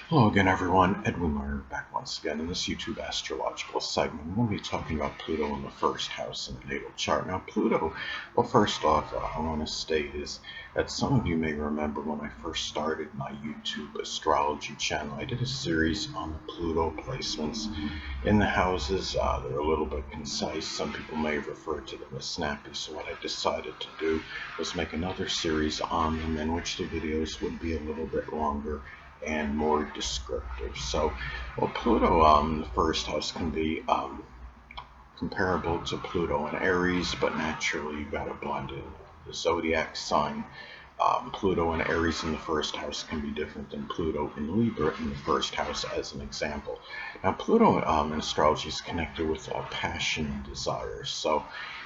Hello again, everyone. Edwin Learnard back once again in this YouTube astrological segment. I'm going to be talking about Pluto in the first house in the natal chart. Now, Pluto, well, first off, I want to state is that some of you may remember when I first started my YouTube astrology channel, I did a series on the Pluto placements in the houses. They're a little bit concise. Some people may have referred to them as snappy. So what I decided to do was make another series on them in which the videos would be a little bit longer and more descriptive. So, well, Pluto, the first house can be comparable to Pluto in Aries, but naturally you've got to blend in the zodiac sign. Pluto in Aries in the first house can be different than Pluto in Libra in the first house, as an example. Now, Pluto in astrology is connected with passion and desire. So,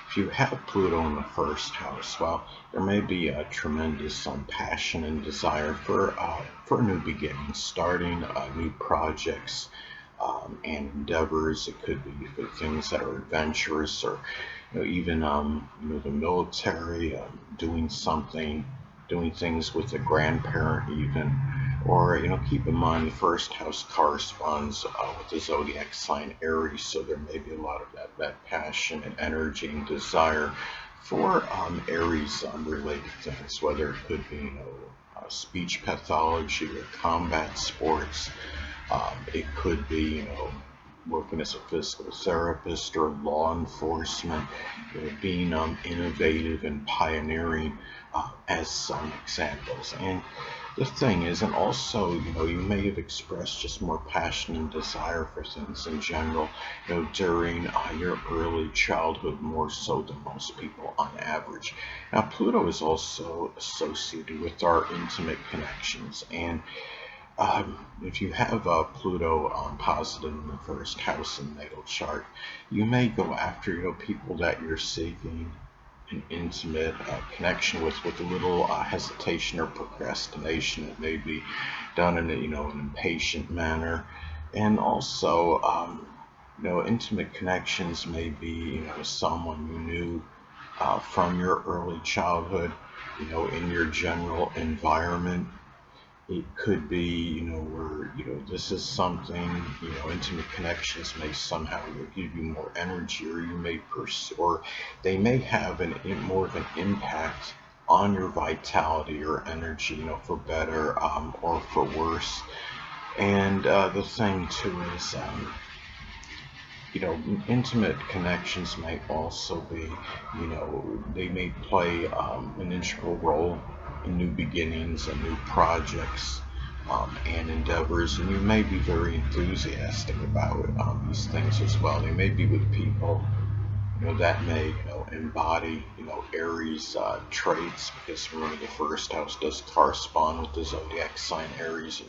if you have Pluto in the first house, well, there may be a tremendous passion and desire for new beginnings, starting new projects and endeavors. It could be for things that are adventurous, or even the military, doing things with a grandparent, even. Or, keep in mind the first house corresponds with the zodiac sign Aries, so there may be a lot of that passion and energy and desire for Aries related things, whether it could be, speech pathology or combat sports. It could be, working as a physical therapist or law enforcement, being innovative and pioneering, as some examples. And the thing is, and also, you may have expressed just more passion and desire for things in general, during your early childhood, more so than most people on average. Now, Pluto is also associated with our intimate connections, and if you have Pluto positive in the first house in the natal chart, you may go after people that you're seeking an intimate connection with a little hesitation or procrastination. It may be done in an impatient manner, and also intimate connections may be someone you knew from your early childhood, in your general environment. It could be, where, this is something, intimate connections may somehow give you more energy, or you may pursue, or they may have more of an impact on your vitality or energy, for better or for worse. And the thing too is, intimate connections may also be, they may play an integral role in new beginnings and new projects and endeavors, and you may be very enthusiastic about these things as well. They may be with people, that may, embody, Aries traits, because remember the first house does correspond with the zodiac sign Aries.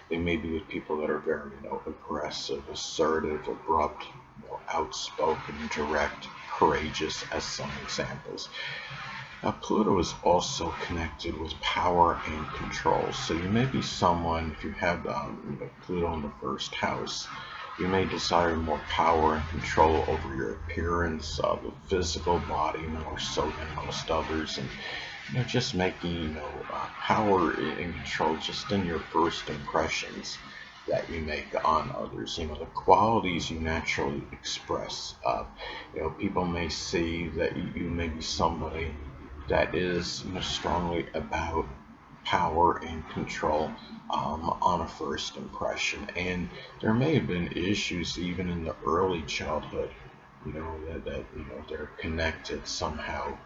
They may be with people that are very, aggressive, assertive, abrupt, outspoken, direct, courageous, as some examples. Now, Pluto is also connected with power and control. So you may be someone, if you have Pluto in the first house, you may desire more power and control over your appearance, the physical body, more so than most others, and just making power and control just in your first impressions that you make on others. The qualities you naturally express. People may see that you may be somebody that is strongly about power and control on a first impression. And there may have been issues even in the early childhood, that they're connected somehow,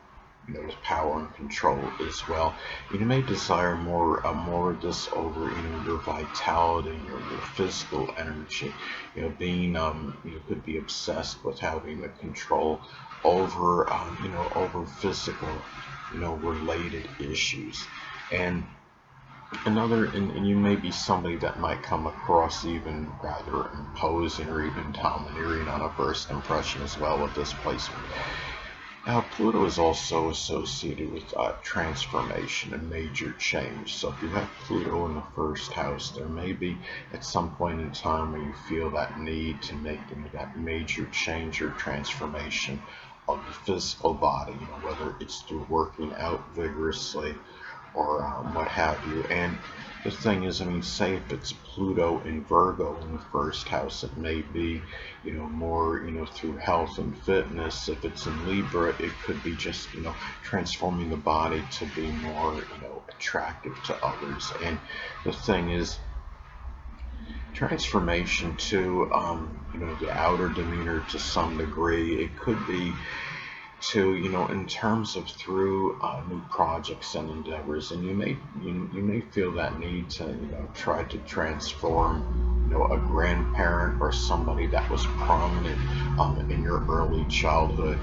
with power and control as well. You may desire more of this over, your vitality or your physical energy. Being, you could be obsessed with having the control over, over physical, related issues. And and you may be somebody that might come across even rather imposing or even domineering on a first impression as well with this placement. Now, Pluto is also associated with transformation and major change. So if you have Pluto in the first house, there may be at some point in time where you feel that need to make that major change or transformation of the physical body, whether it's through working out vigorously, or what have you. And the thing is, I mean, say if it's Pluto in Virgo in the first house, it may be, more, through health and fitness. If it's in Libra, it could be just, transforming the body to be more, attractive to others. And the thing is, transformation to, the outer demeanor to some degree. It could be to, in terms of through new projects and endeavors, and you may feel that need to, try to transform, a grandparent or somebody that was prominent in your early childhood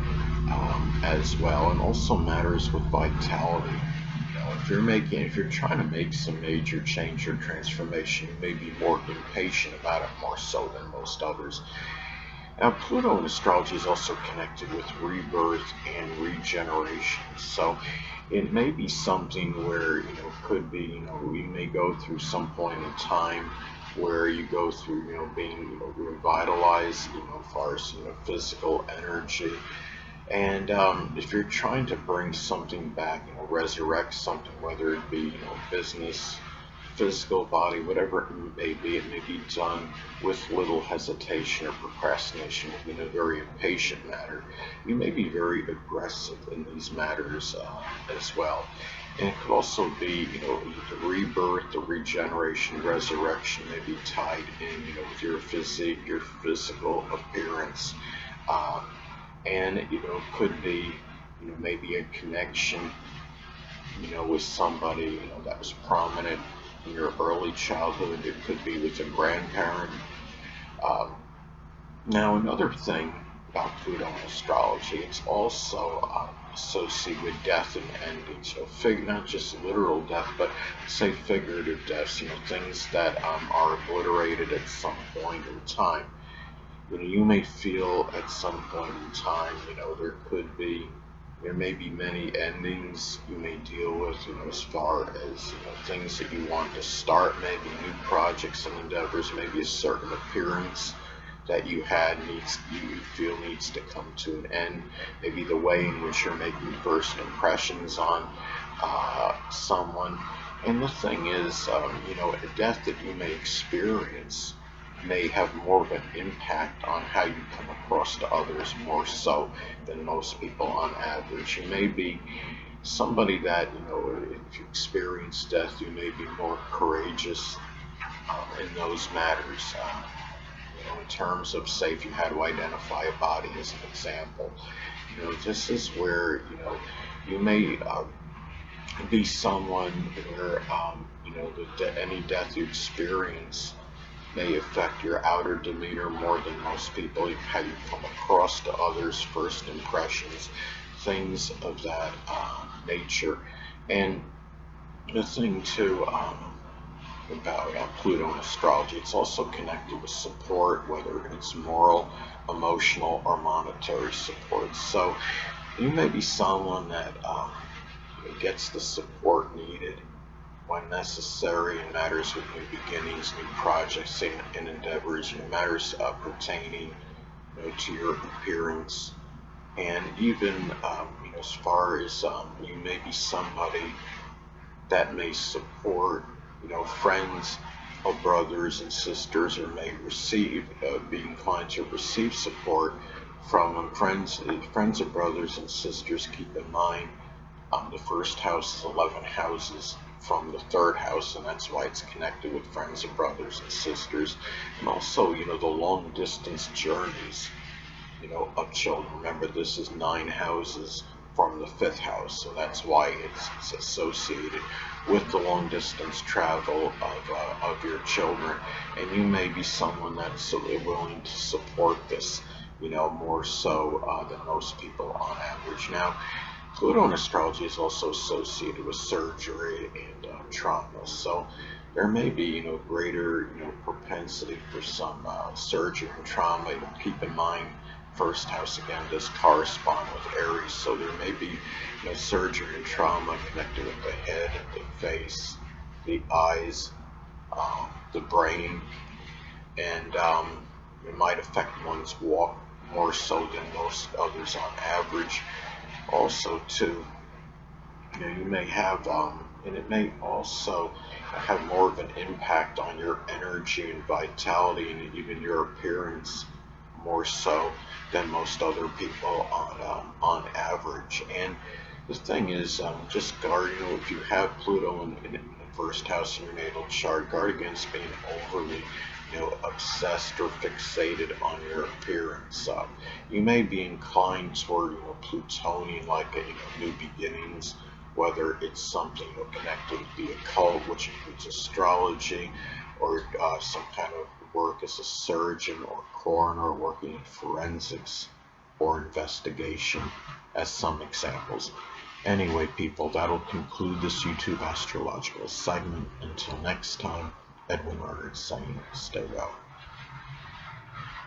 as well, and also matters with vitality. If you're trying to make some major change or transformation, you may be more impatient about it more so than most others. Now, Pluto in astrology is also connected with rebirth and regeneration. So it may be something where, could be, we may go through some point in time where you go through, being, revitalized, as far as, physical energy. And if you're trying to bring something back, resurrect something, whether it be, business, physical body, whatever it may be done with little hesitation or procrastination in a very impatient manner. You may be very aggressive in these matters as well. And it could also be, the rebirth, the regeneration, resurrection may be tied in, with your physique, your physical appearance. Uh, and, could be, maybe a connection, with somebody, that was prominent in your early childhood. It could be with a grandparent. Um, Now, another thing about Pluto in astrology, it's also associated with death and ending. So, not just literal death, but say figurative deaths. Things that are obliterated at some point in time. You may feel at some point in time, there may be many endings you may deal with, as far as, things that you want to start, maybe new projects and endeavors, maybe a certain appearance that you feel needs to come to an end, maybe the way in which you're making first impressions on someone. And the thing is, a death that you may experience may have more of an impact on how you come across to others more so than most people on average. You may be somebody that, if you experience death, you may be more courageous in those matters. In terms of, say, if you had to identify a body as an example, this is where, you may be someone where, any death you experience may affect your outer demeanor more than most people, how you come across to others, first impressions, things of that nature. And the thing too about Pluto in astrology, it's also connected with support, whether it's moral, emotional, or monetary support. So you may be someone that gets the support needed when necessary in matters with new beginnings, new projects, and endeavors, matters pertaining, to your appearance, and even, as far as you may be somebody that may support, friends or brothers and sisters, or may be inclined to receive support from friends or brothers and sisters. Keep in mind, the first house is 11 houses from the third house, and that's why it's connected with friends and brothers and sisters. And also, the long distance journeys, of children. Remember, this is 9 houses from the 5th house, so that's why it's associated with the long distance travel of your children. And you may be someone that's willing to support this, more so than most people on average. Now, Pluto in astrology is also associated with surgery and trauma. So there may be, greater, propensity for some surgery and trauma. Keep in mind, first house again does correspond with Aries, so there may be, surgery and trauma connected with the head, the face, the eyes, the brain, and it might affect one's walk more so than most others on average. Also, too, you may have and it may also have more of an impact on your energy and vitality and even your appearance more so than most other people on average. And the thing is, just guard, if you have Pluto in the first house in your natal chart, guard against being overly, obsessed or fixated on your appearance. You may be inclined toward, Plutonian, like new beginnings, whether it's something connected to the occult, which includes astrology, or some kind of work as a surgeon or coroner working in forensics or investigation, as some examples. Anyway, people, that'll conclude this YouTube astrological segment. Until next time, Edwin Learnard saying, stay well.